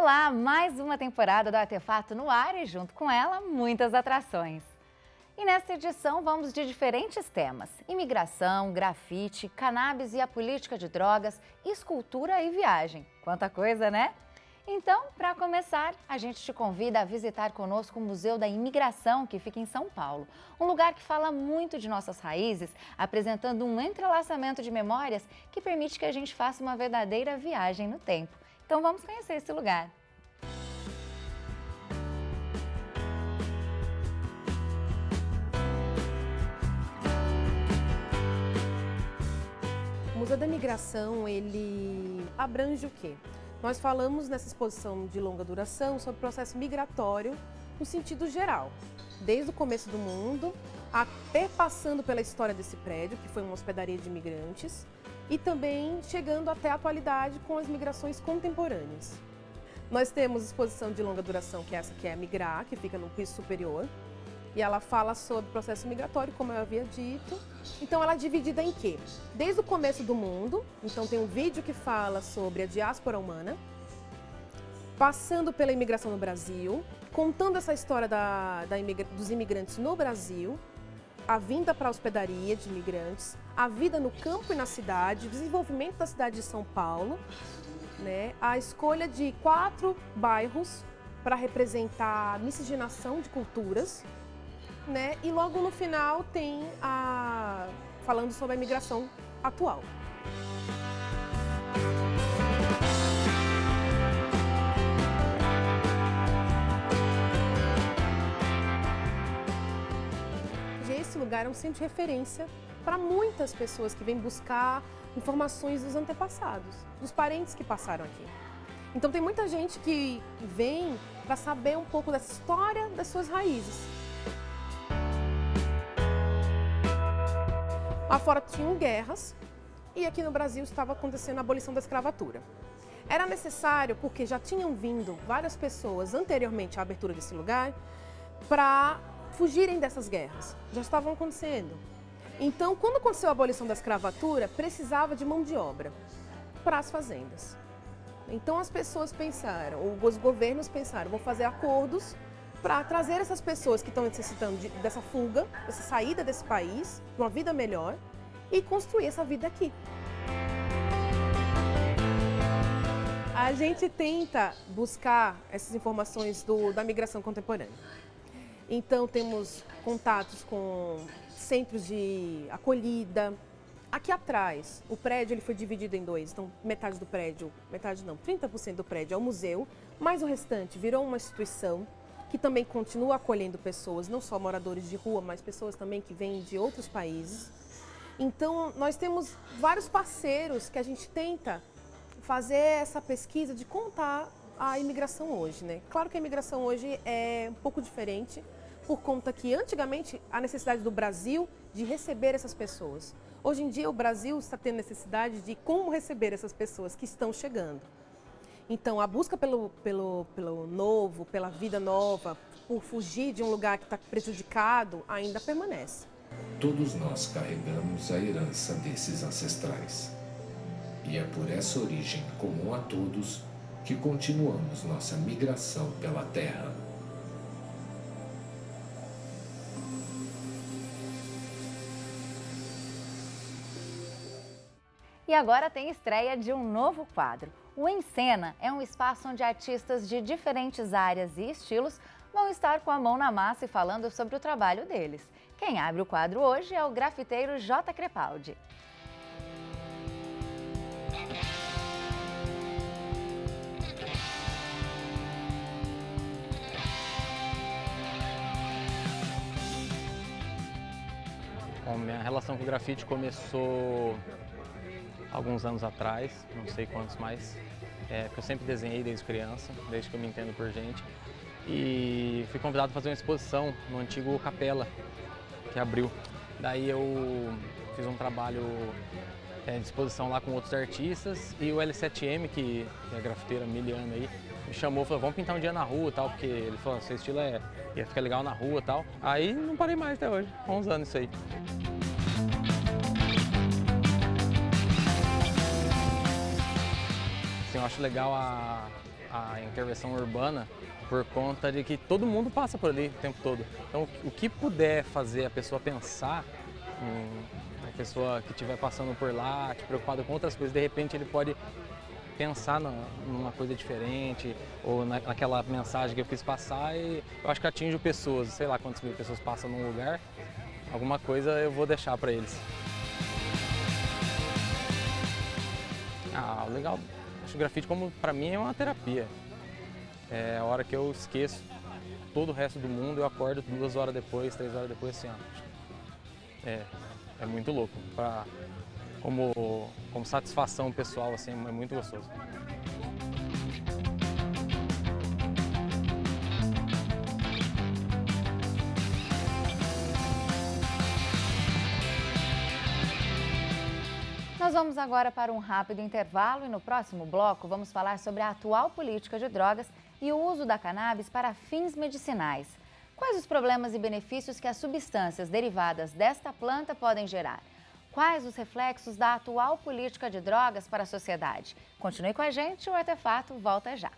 Olá, mais uma temporada do Artefato no ar e junto com ela, muitas atrações. E nesta edição vamos de diferentes temas: imigração, grafite, cannabis e a política de drogas, escultura e viagem. Quanta coisa, né? Então, para começar, a gente te convida a visitar conosco o Museu da Imigração, que fica em São Paulo. Um lugar que fala muito de nossas raízes, apresentando um entrelaçamento de memórias que permite que a gente faça uma verdadeira viagem no tempo. Então vamos conhecer esse lugar. O Museu da Imigração, ele abrange o quê? Nós falamos nessa exposição de longa duração sobre o processo migratório no sentido geral, desde o começo do mundo, até passando pela história desse prédio, que foi uma hospedaria de imigrantes, e também chegando até a atualidade com as migrações contemporâneas. Nós temos exposição de longa duração, que é essa que é a Migrar, que fica no piso superior, e ela fala sobre o processo migratório, como eu havia dito. Então ela é dividida em quê? Desde o começo do mundo, então tem um vídeo que fala sobre a diáspora humana, passando pela imigração no Brasil, contando essa história dos imigrantes no Brasil, a vinda para a hospedaria de imigrantes, a vida no campo e na cidade, o desenvolvimento da cidade de São Paulo, né? A escolha de 4 bairros para representar a miscigenação de culturas, né? E logo no final tem falando sobre a imigração atual. Esse lugar é um centro de referência para muitas pessoas que vêm buscar informações dos antepassados, dos parentes que passaram aqui. Então tem muita gente que vem para saber um pouco dessa história das suas raízes. Lá fora tinham guerras e aqui no Brasil estava acontecendo a abolição da escravatura. Era necessário porque já tinham vindo várias pessoas anteriormente à abertura desse lugar para fugirem dessas guerras, já estavam acontecendo. Então, quando aconteceu a abolição da escravatura, precisava de mão de obra para as fazendas. Então as pessoas pensaram, os governos pensaram, vou fazer acordos para trazer essas pessoas que estão necessitando dessa fuga, dessa saída desse país, de uma vida melhor, e construir essa vida aqui. A gente tenta buscar essas informações da migração contemporânea. Então temos contatos com centros de acolhida. Aqui atrás, o prédio ele foi dividido em 2, então metade do prédio, metade não, 30% do prédio é o museu, mas o restante virou uma instituição que também continua acolhendo pessoas, não só moradores de rua, mas pessoas também que vêm de outros países. Então nós temos vários parceiros que a gente tenta fazer essa pesquisa de contar a imigração hoje, né? Claro que a imigração hoje é um pouco diferente, por conta que antigamente a necessidade do Brasil de receber essas pessoas. Hoje em dia o Brasil está tendo necessidade de como receber essas pessoas que estão chegando. Então a busca pelo novo, pela vida nova, por fugir de um lugar que está prejudicado, ainda permanece. Todos nós carregamos a herança desses ancestrais. E é por essa origem comum a todos que continuamos nossa migração pela Terra. E agora tem estreia de um novo quadro. O Em Cena é um espaço onde artistas de diferentes áreas e estilos vão estar com a mão na massa e falando sobre o trabalho deles. Quem abre o quadro hoje é o grafiteiro J. Crepaldi. Bom, minha relação com o grafite começou alguns anos atrás, não sei quantos mais, porque eu sempre desenhei desde criança, desde que eu me entendo por gente. E fui convidado a fazer uma exposição no antigo Capela, que abriu. Daí eu fiz um trabalho de exposição lá com outros artistas e o L7M, que é grafiteiro miliano aí, me chamou e falou, vamos pintar um dia na rua e tal, porque ele falou, seu estilo ia ficar legal na rua e tal. Aí não parei mais até hoje, há uns anos isso aí. Assim, eu acho legal a intervenção urbana por conta de que todo mundo passa por ali o tempo todo. Então, o que puder fazer a pessoa pensar, uma pessoa que estiver passando por lá, preocupada com outras coisas, de repente ele pode pensar numa coisa diferente ou naquela mensagem que eu quis passar, e eu acho que atinge pessoas, sei lá quantas mil pessoas passam num lugar, alguma coisa eu vou deixar para eles. O legal, acho que o grafite, como para mim, é uma terapia. É a hora que eu esqueço todo o resto do mundo, eu acordo 2 horas depois, 3 horas depois, assim, ó. É muito louco. Como satisfação pessoal, assim, é muito gostoso. Nós vamos agora para um rápido intervalo e no próximo bloco vamos falar sobre a atual política de drogas e o uso da cannabis para fins medicinais. Quais os problemas e benefícios que as substâncias derivadas desta planta podem gerar? Quais os reflexos da atual política de drogas para a sociedade? Continue com a gente, o Artefato volta já.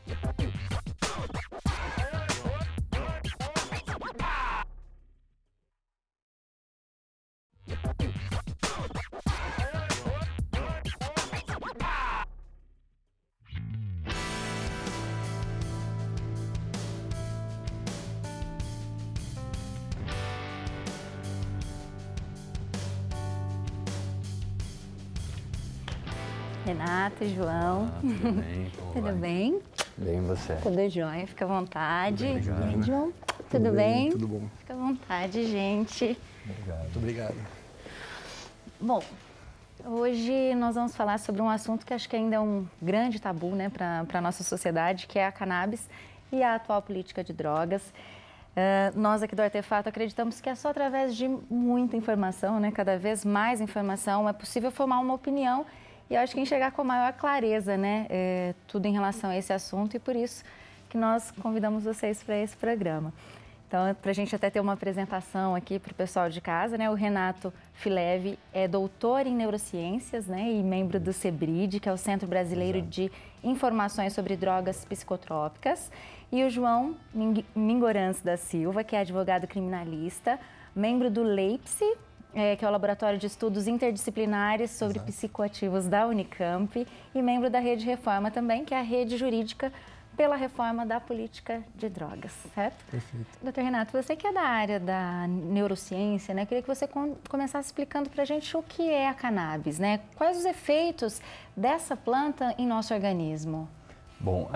Renato, João. Tudo bem? Tudo bem? Bem, você? Tudo jóia, fica à vontade. Tudo bem, João, tudo bem? Tudo bom. Fica à vontade, gente. Obrigado. Muito obrigado. Bom, hoje nós vamos falar sobre um assunto que acho que ainda é um grande tabu, né, para a nossa sociedade, que é a cannabis e a atual política de drogas. Nós aqui do Artefato acreditamos que é só através de muita informação, né, cada vez mais informação, é possível formar uma opinião e eu acho que enxergar com maior clareza, né, tudo em relação a esse assunto, e por isso que nós convidamos vocês para esse programa. Então, para a gente até ter uma apresentação aqui para o pessoal de casa, né, o Renato Fileve é doutor em neurociências, né, e membro do CEBRID, que é o Centro Brasileiro de Informações sobre Drogas Psicotrópicas, e o João Mingorance da Silva, que é advogado criminalista, membro do LEIPSI, que é o Laboratório de Estudos Interdisciplinares sobre Psicoativos da Unicamp, e membro da Rede Reforma também, que é a rede jurídica pela reforma da política de drogas, certo? Perfeito. Doutor Renato, você que é da área da neurociência, né? Eu queria que você começasse explicando para a gente o que é a cannabis, né? Quais os efeitos dessa planta em nosso organismo? Bom,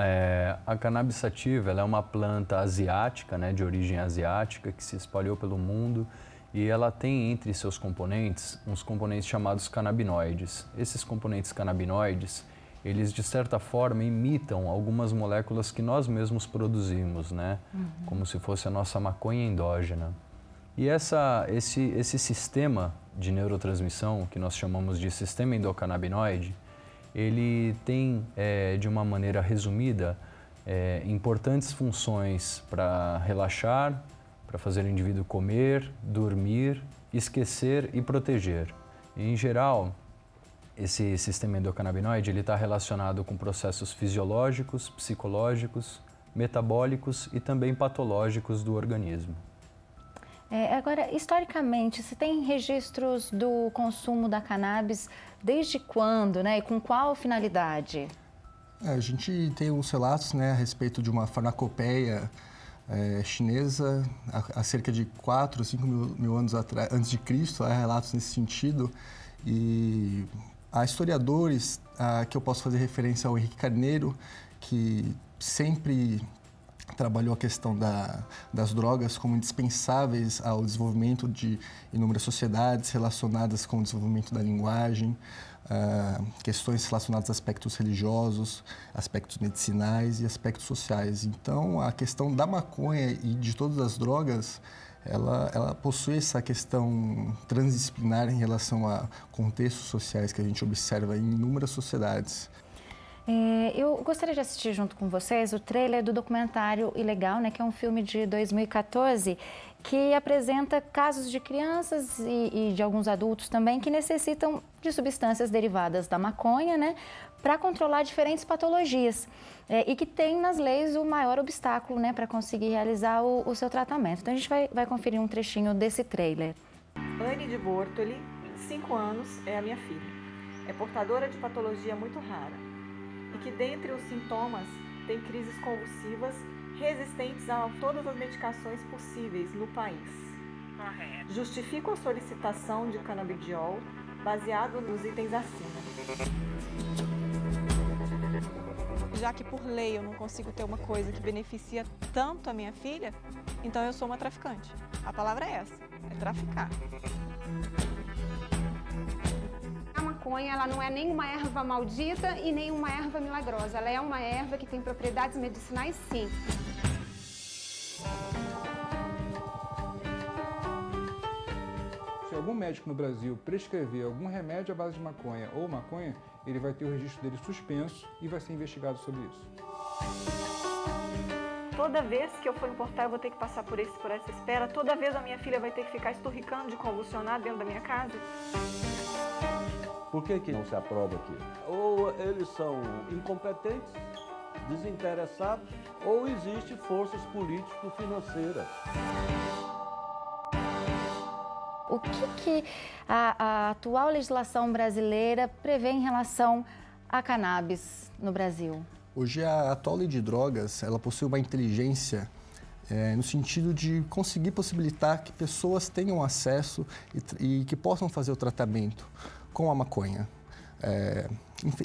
a cannabis sativa ela é uma planta asiática, né, de origem asiática, que se espalhou pelo mundo. E ela tem entre seus componentes uns componentes chamados canabinoides. Esses componentes canabinoides, eles de certa forma imitam algumas moléculas que nós mesmos produzimos, né? Como se fosse a nossa maconha endógena. E esse sistema de neurotransmissão, que nós chamamos de sistema endocannabinoide, ele tem, de uma maneira resumida, importantes funções para relaxar, para fazer o indivíduo comer, dormir, esquecer e proteger. E, em geral, esse sistema endocannabinoide está relacionado com processos fisiológicos, psicológicos, metabólicos e também patológicos do organismo. Agora, historicamente, se tem registros do consumo da cannabis desde quando, né, e com qual finalidade? A gente tem uns relatos, né, a respeito de uma farmacopeia chinesa, há cerca de 4 ou 5 mil anos atrás, antes de Cristo, há relatos nesse sentido. E há historiadores que eu posso fazer referência ao Henrique Carneiro, que sempre trabalhou a questão das drogas como indispensáveis ao desenvolvimento de inúmeras sociedades relacionadas com o desenvolvimento da linguagem, questões relacionadas a aspectos religiosos, aspectos medicinais e aspectos sociais. Então, a questão da maconha e de todas as drogas, ela possui essa questão transdisciplinar em relação a contextos sociais que a gente observa em inúmeras sociedades. Eu gostaria de assistir junto com vocês o trailer do documentário Ilegal, né, que é um filme de 2014, que apresenta casos de crianças e de alguns adultos também que necessitam de substâncias derivadas da maconha, né, para controlar diferentes patologias e que tem nas leis o maior obstáculo, né, para conseguir realizar o seu tratamento. Então a gente vai conferir um trechinho desse trailer. Anne de Bortoli, 5 anos, é a minha filha. É portadora de patologia muito rara e que dentre os sintomas tem crises convulsivas resistentes a todas as medicações possíveis no país. Justifico a solicitação de canabidiol baseado nos itens acima. Já que por lei eu não consigo ter uma coisa que beneficia tanto a minha filha, então eu sou uma traficante. A palavra é essa, é traficar. A maconha, ela não é nem uma erva maldita e nem uma erva milagrosa. Ela é uma erva que tem propriedades medicinais, sim. Se algum médico no Brasil prescrever algum remédio à base de maconha ou maconha, ele vai ter o registro dele suspenso e vai ser investigado sobre isso. Toda vez que eu for importar, eu vou ter que passar por essa espera. Toda vez a minha filha vai ter que ficar esturricando de convulsionar dentro da minha casa. Por que não se aprova aqui? Ou eles são incompetentes, desinteressados, ou existem forças político-financeiras. O que a atual legislação brasileira prevê em relação à cannabis no Brasil? Hoje a atual lei de drogas, ela possui uma inteligência no sentido de conseguir possibilitar que pessoas tenham acesso e que possam fazer o tratamento com a maconha.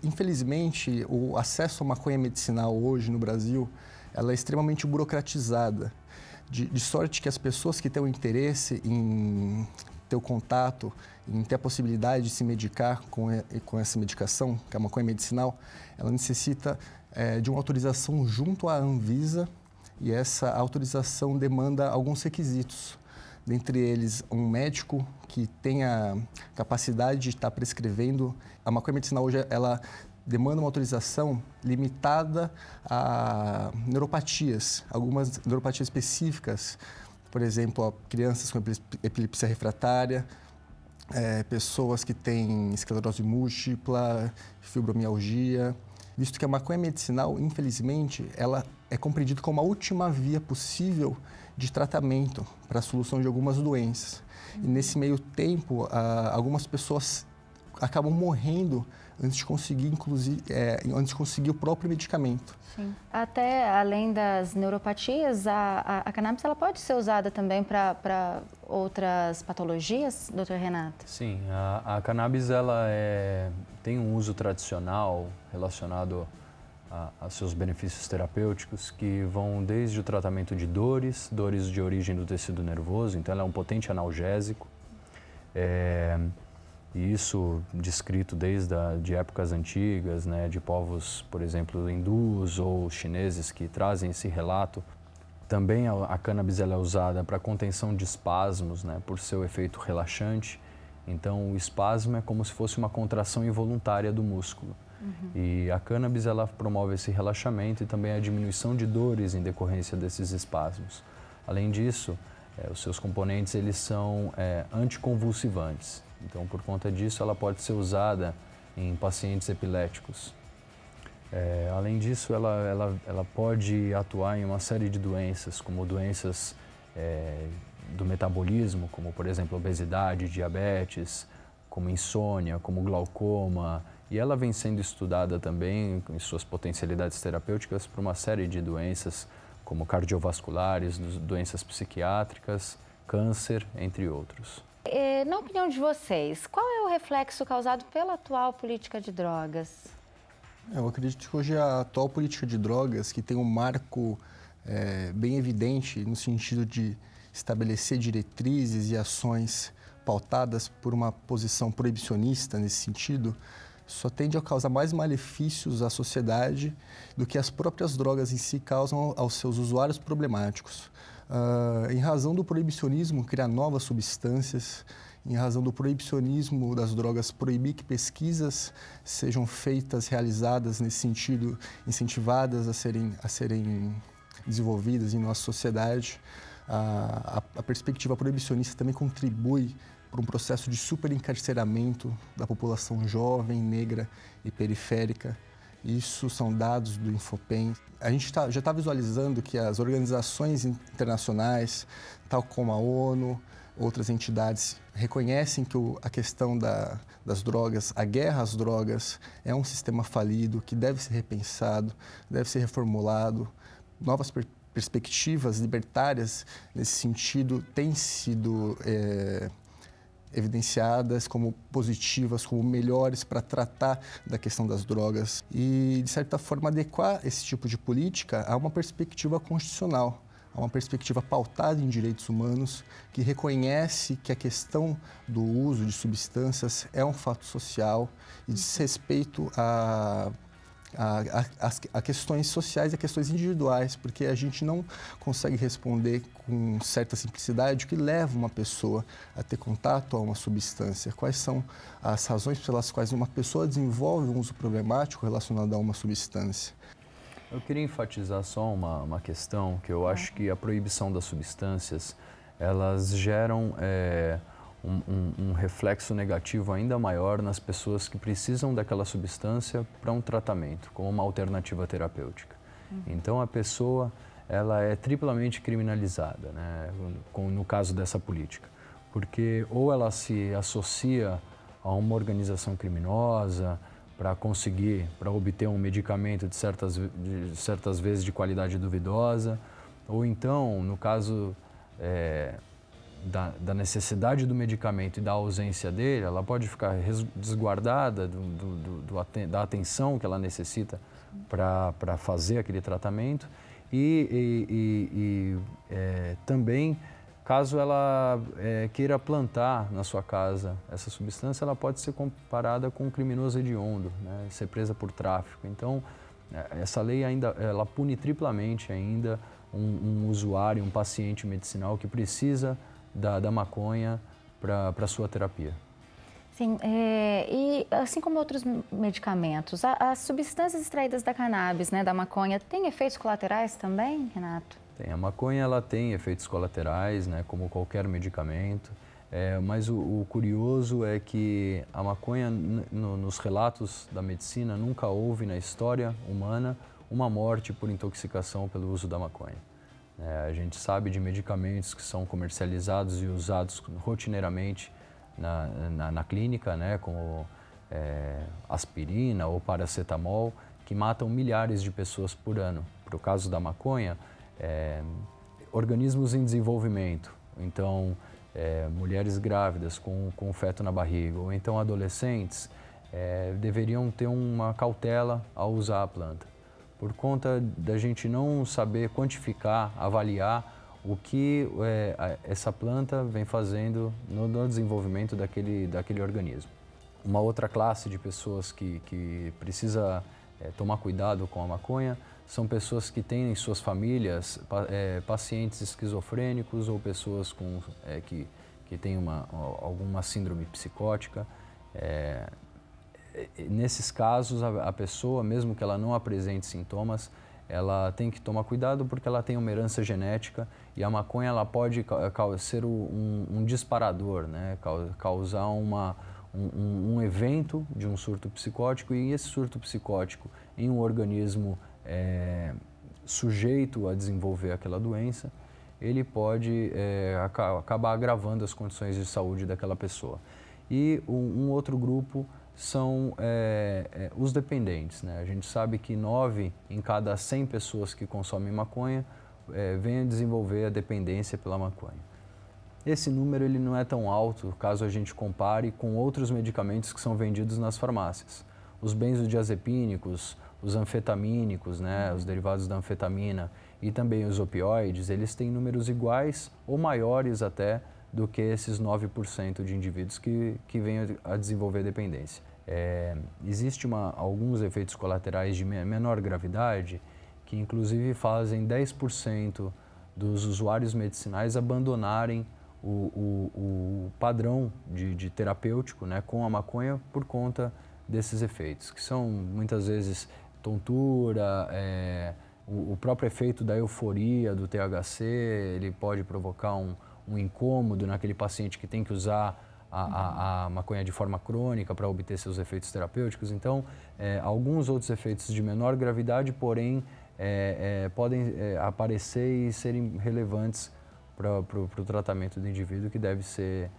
Infelizmente, o acesso à maconha medicinal hoje no Brasil, ela é extremamente burocratizada, de sorte que as pessoas que têm o interesse em ter o contato, em ter a possibilidade de se medicar com essa medicação, que é a maconha medicinal, ela necessita de uma autorização junto à Anvisa e essa autorização demanda alguns requisitos. Dentre eles, um médico que tenha capacidade de estar prescrevendo. A maconha medicinal hoje, ela demanda uma autorização limitada a neuropatias, algumas neuropatias específicas, por exemplo, crianças com epilepsia refratária, pessoas que têm esclerose múltipla, fibromialgia, visto que a maconha medicinal, infelizmente, ela é compreendida como a última via possível de tratamento para a solução de algumas doenças. E nesse meio tempo, algumas pessoas acabam morrendo antes de conseguir, antes de conseguir o próprio medicamento. Sim. Até além das neuropatias, a cannabis ela pode ser usada também para outras patologias, doutor Renato? Sim, a cannabis ela tem um uso tradicional relacionado a seus benefícios terapêuticos que vão desde o tratamento de dores de origem do tecido nervoso, então ela é um potente analgésico. E isso descrito desde de épocas antigas, né, de povos, por exemplo, hindus ou chineses que trazem esse relato. Também a cannabis ela é usada para contenção de espasmos, né, por seu efeito relaxante. Então, o espasmo é como se fosse uma contração involuntária do músculo. E a cannabis ela promove esse relaxamento e também a diminuição de dores em decorrência desses espasmos. Além disso, os seus componentes eles são anticonvulsivantes. Então, por conta disso, ela pode ser usada em pacientes epiléticos. Além disso, ela pode atuar em uma série de doenças, como doenças do metabolismo, como, por exemplo, obesidade, diabetes, como insônia, como glaucoma. E ela vem sendo estudada também, em suas potencialidades terapêuticas, para uma série de doenças, como cardiovasculares, doenças psiquiátricas, câncer, entre outros. Na opinião de vocês, qual é o reflexo causado pela atual política de drogas? Eu acredito que hoje a atual política de drogas, que tem um marco bem evidente no sentido de estabelecer diretrizes e ações pautadas por uma posição proibicionista nesse sentido, só tende a causar mais malefícios à sociedade do que as próprias drogas em si causam aos seus usuários problemáticos. em razão do proibicionismo, criar novas substâncias, em razão do proibicionismo das drogas, proibir que pesquisas sejam feitas, realizadas nesse sentido, incentivadas a serem desenvolvidas em nossa sociedade. A perspectiva proibicionista também contribui para um processo de superencarceramento da população jovem, negra e periférica. Isso são dados do Infopem. A gente já está visualizando que as organizações internacionais, tal como a ONU, outras entidades, reconhecem que a questão das drogas, a guerra às drogas, é um sistema falido que deve ser repensado, deve ser reformulado. Novas perspectivas libertárias, nesse sentido, têm sido evidenciadas como positivas, como melhores para tratar da questão das drogas e, de certa forma, adequar esse tipo de política a uma perspectiva constitucional, a uma perspectiva pautada em direitos humanos, que reconhece que a questão do uso de substâncias é um fato social e diz respeito a questões sociais e a questões individuais, porque a gente não consegue responder com certa simplicidade o que leva uma pessoa a ter contato a uma substância, quais são as razões pelas quais uma pessoa desenvolve um uso problemático relacionado a uma substância. Eu queria enfatizar só uma questão, que eu acho que a proibição das substâncias, elas geram um reflexo negativo ainda maior nas pessoas que precisam daquela substância para um tratamento, como uma alternativa terapêutica. Então, a pessoa, ela é triplamente criminalizada, né, no caso dessa política, porque ou ela se associa a uma organização criminosa para obter um medicamento de certas vezes de qualidade duvidosa, ou então, no caso da necessidade do medicamento e da ausência dele, ela pode ficar desguardada da atenção que ela necessita para fazer aquele tratamento e também, caso ela queira plantar na sua casa essa substância, ela pode ser comparada com um criminoso hediondo, né, ser presa por tráfico. Então, essa lei ela pune triplamente ainda um usuário, um paciente medicinal que precisa da maconha para a sua terapia. Sim, e assim como outros medicamentos, as substâncias extraídas da cannabis, né, da maconha, têm efeitos colaterais também, Renato? Tem, a maconha ela tem efeitos colaterais, né, como qualquer medicamento, mas o curioso é que a maconha, nos relatos da medicina, nunca houve na história humana uma morte por intoxicação pelo uso da maconha. A gente sabe de medicamentos que são comercializados e usados rotineiramente na clínica, né, como aspirina ou paracetamol, que matam milhares de pessoas por ano. Para o caso da maconha, organismos em desenvolvimento, então mulheres grávidas com feto na barriga, ou então adolescentes, deveriam ter uma cautela ao usar a planta, por conta da gente não saber quantificar, avaliar o que essa planta vem fazendo no desenvolvimento daquele organismo. Uma outra classe de pessoas que precisa tomar cuidado com a maconha são pessoas que têm em suas famílias pacientes esquizofrênicos ou pessoas que têm alguma síndrome psicótica. Nesses casos, a pessoa, mesmo que ela não apresente sintomas, ela tem que tomar cuidado porque ela tem uma herança genética e a maconha ela pode ser um disparador, né? Causar um evento de um surto psicótico, e esse surto psicótico em um organismo sujeito a desenvolver aquela doença, ele pode acabar agravando as condições de saúde daquela pessoa. E um outro grupo são os dependentes, né? A gente sabe que 9 em cada 100 pessoas que consomem maconha vêm a desenvolver a dependência pela maconha. Esse número ele não é tão alto caso a gente compare com outros medicamentos que são vendidos nas farmácias. Os benzodiazepínicos, os anfetamínicos, né, os derivados da anfetamina e também os opioides, eles têm números iguais ou maiores até do que esses 9% de indivíduos que vêm a desenvolver dependência. Existem alguns efeitos colaterais de menor gravidade que inclusive fazem 10% dos usuários medicinais abandonarem o padrão de terapêutico, né, com a maconha por conta desses efeitos, que são muitas vezes tontura, o próprio efeito da euforia do THC, ele pode provocar um incômodo naquele paciente que tem que usar a maconha de forma crônica para obter seus efeitos terapêuticos. Então, alguns outros efeitos de menor gravidade, porém, podem aparecer e serem relevantes para o tratamento do indivíduo, que deve ser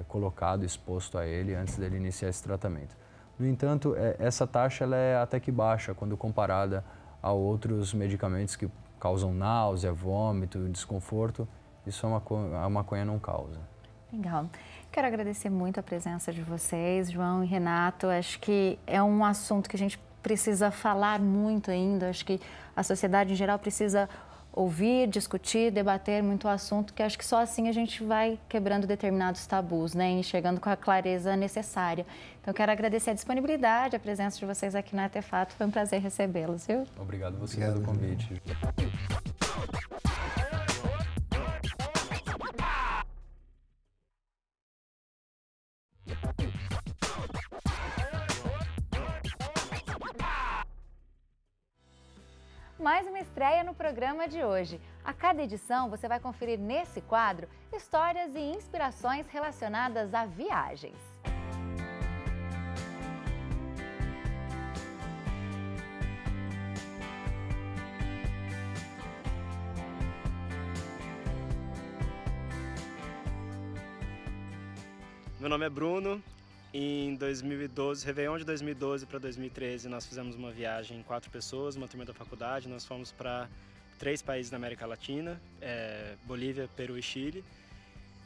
colocado, exposto a ele antes dele iniciar esse tratamento. No entanto, essa taxa ela é até que baixa quando comparada a outros medicamentos que causam náusea, vômito, desconforto. Isso a maconha não causa. Legal. Quero agradecer muito a presença de vocês, João e Renato. Acho que é um assunto que a gente precisa falar muito ainda. Acho que a sociedade em geral precisa ouvir, discutir, debater muito o assunto, que acho que só assim a gente vai quebrando determinados tabus, né, e chegando com a clareza necessária. Então, quero agradecer a disponibilidade, a presença de vocês aqui no Artefato. Foi um prazer recebê-los, viu? Obrigado você pelo convite. Mais uma estreia no programa de hoje. A cada edição você vai conferir nesse quadro histórias e inspirações relacionadas a viagens. Meu nome é Bruno. Em 2012, Réveillon de 2012 para 2013, nós fizemos uma viagem em 4 pessoas, uma turma da faculdade. Nós fomos para 3 países da América Latina, Bolívia, Peru e Chile.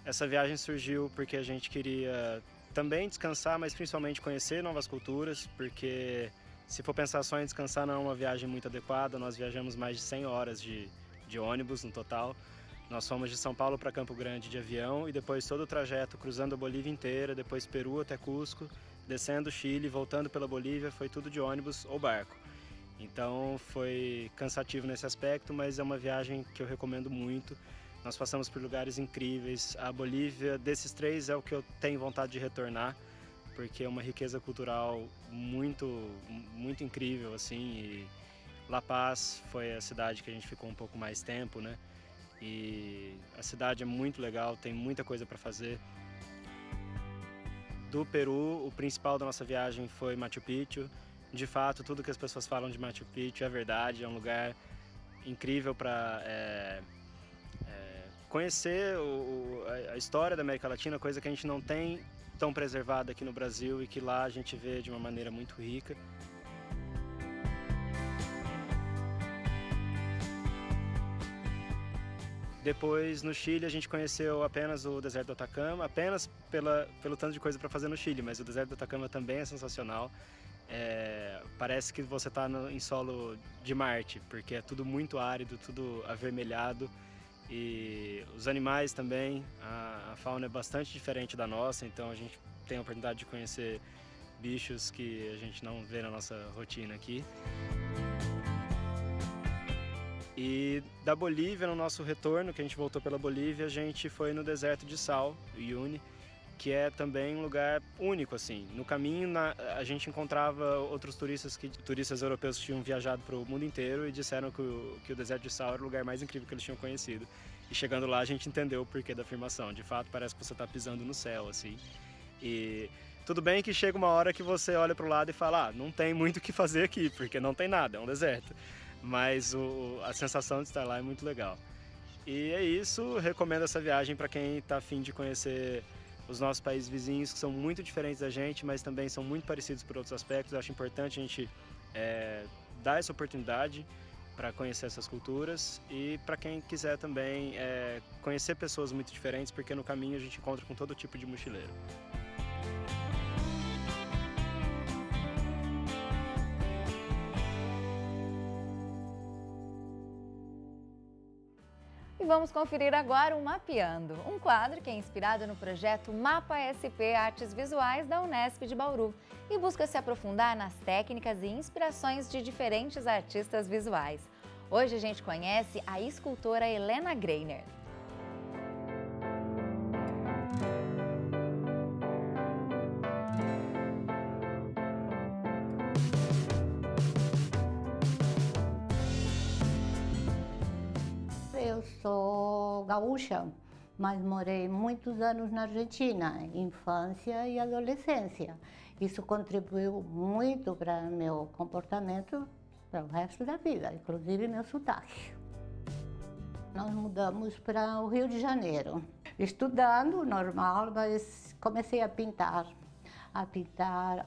Essa viagem surgiu porque a gente queria também descansar, mas principalmente conhecer novas culturas, porque se for pensar só em descansar não é uma viagem muito adequada. Nós viajamos mais de 100 horas de ônibus no total. Nós fomos de São Paulo para Campo Grande de avião e depois todo o trajeto cruzando a Bolívia inteira, depois Peru até Cusco, descendo o Chile, voltando pela Bolívia, foi tudo de ônibus ou barco. Então foi cansativo nesse aspecto, mas é uma viagem que eu recomendo muito. Nós passamos por lugares incríveis. A Bolívia, desses 3, é o que eu tenho vontade de retornar, porque é uma riqueza cultural muito, muito incrível, assim. E La Paz foi a cidade que a gente ficou um pouco mais tempo, né? E a cidade é muito legal, tem muita coisa para fazer. Do Peru, o principal da nossa viagem foi Machu Picchu. De fato, tudo que as pessoas falam de Machu Picchu é verdade, é um lugar incrível para conhecer a história da América Latina, coisa que a gente não tem tão preservada aqui no Brasil e que lá a gente vê de uma maneira muito rica. Depois, no Chile, a gente conheceu apenas o deserto do Atacama, apenas pelo tanto de coisa para fazer no Chile, mas o deserto do Atacama também é sensacional. Parece que você está em solo de Marte, porque é tudo muito árido, tudo avermelhado. E os animais também, a fauna é bastante diferente da nossa, então a gente tem a oportunidade de conhecer bichos que a gente não vê na nossa rotina aqui. E da Bolívia, no nosso retorno, que a gente voltou pela Bolívia, a gente foi no deserto de Sal, Uyuni, que é também um lugar único, assim. No caminho, a gente encontrava outros turistas europeus que tinham viajado para o mundo inteiro e disseram que o deserto de Sal era o lugar mais incrível que eles tinham conhecido. E chegando lá, a gente entendeu o porquê da afirmação. De fato, parece que você está pisando no céu, assim. E tudo bem que chega uma hora que você olha para o lado e fala, não tem muito o que fazer aqui, porque não tem nada, é um deserto. Mas a sensação de estar lá é muito legal. E é isso, recomendo essa viagem para quem está a fim de conhecer os nossos países vizinhos, que são muito diferentes da gente, mas também são muito parecidos por outros aspectos. Eu acho importante a gente dar essa oportunidade para conhecer essas culturas e para quem quiser também conhecer pessoas muito diferentes, porque no caminho a gente encontra com todo tipo de mochileiro. E vamos conferir agora o Mapeando, um quadro que é inspirado no projeto Mapa SP Artes Visuais da Unesp de Bauru e busca se aprofundar nas técnicas e inspirações de diferentes artistas visuais. Hoje a gente conhece a escultora Helena Greiner. Eu sou gaúcha, mas morei muitos anos na Argentina, infância e adolescência. Isso contribuiu muito para meu comportamento para o resto da vida, inclusive meu sotaque. Nós mudamos para o Rio de Janeiro, estudando, normal, mas comecei a pintar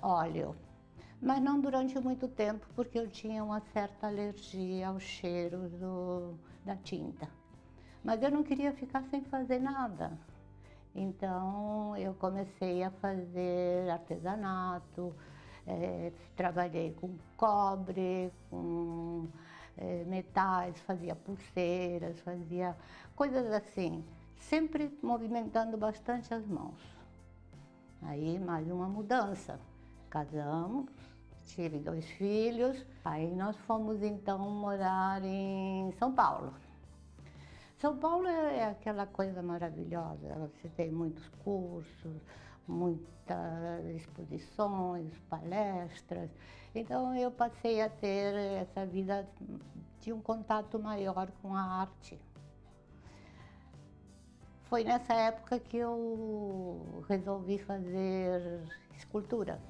óleo. Mas não durante muito tempo, porque eu tinha uma certa alergia ao cheiro da tinta. Mas eu não queria ficar sem fazer nada. Então eu comecei a fazer artesanato, trabalhei com cobre, com metais, fazia pulseiras, fazia coisas assim, sempre movimentando bastante as mãos. Aí mais uma mudança, casamos, tive 2 filhos, aí nós fomos então morar em São Paulo. São Paulo é aquela coisa maravilhosa, você tem muitos cursos, muitas exposições, palestras. Então eu passei a ter essa vida de um contato maior com a arte. Foi nessa época que eu resolvi fazer escultura.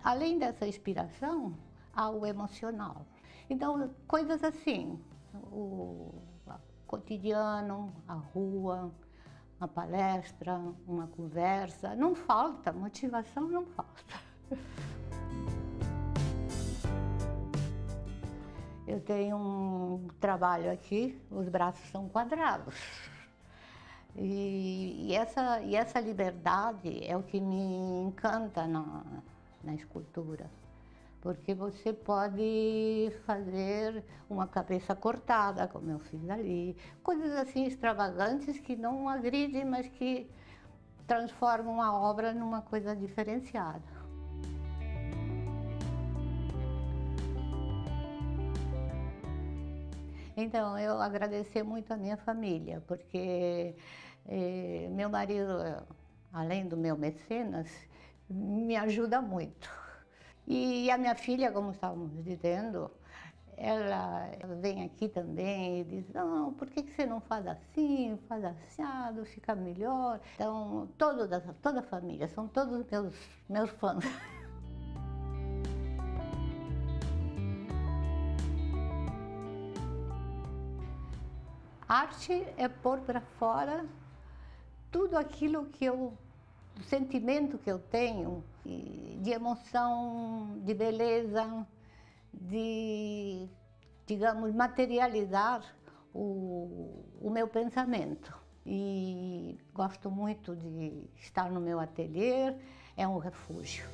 Além dessa inspiração, há o emocional. Então, coisas assim, o cotidiano, a rua, uma palestra, uma conversa, não falta, motivação não falta. Eu tenho um trabalho aqui, os braços são quadrados. E essa liberdade é o que me encanta na escultura. Porque você pode fazer uma cabeça cortada, como eu fiz ali, coisas assim extravagantes que não agridem, mas que transformam a obra numa coisa diferenciada. Então, eu agradecer muito a minha família, porque meu marido, além do meu mecenas, me ajuda muito. E a minha filha, como estávamos dizendo, ela vem aqui também e diz, não, por que você não faz assim, faz assado, fica melhor. Então, toda a família, são todos meus fãs. Arte é pôr para fora tudo aquilo que o sentimento que eu tenho, de emoção, de beleza, de, digamos, materializar o meu pensamento. E gosto muito de estar no meu ateliê, é um refúgio.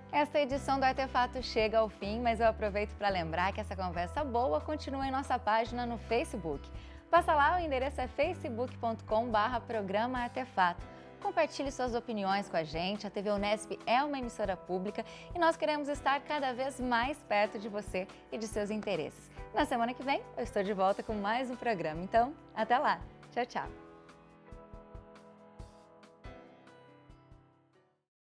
Esta edição do Artefato chega ao fim, mas eu aproveito para lembrar que essa conversa boa continua em nossa página no Facebook. Passa lá, o endereço é facebook.com/programa Artefato. Compartilhe suas opiniões com a gente, a TV Unesp é uma emissora pública e nós queremos estar cada vez mais perto de você e de seus interesses. Na semana que vem eu estou de volta com mais um programa, então até lá. Tchau, tchau.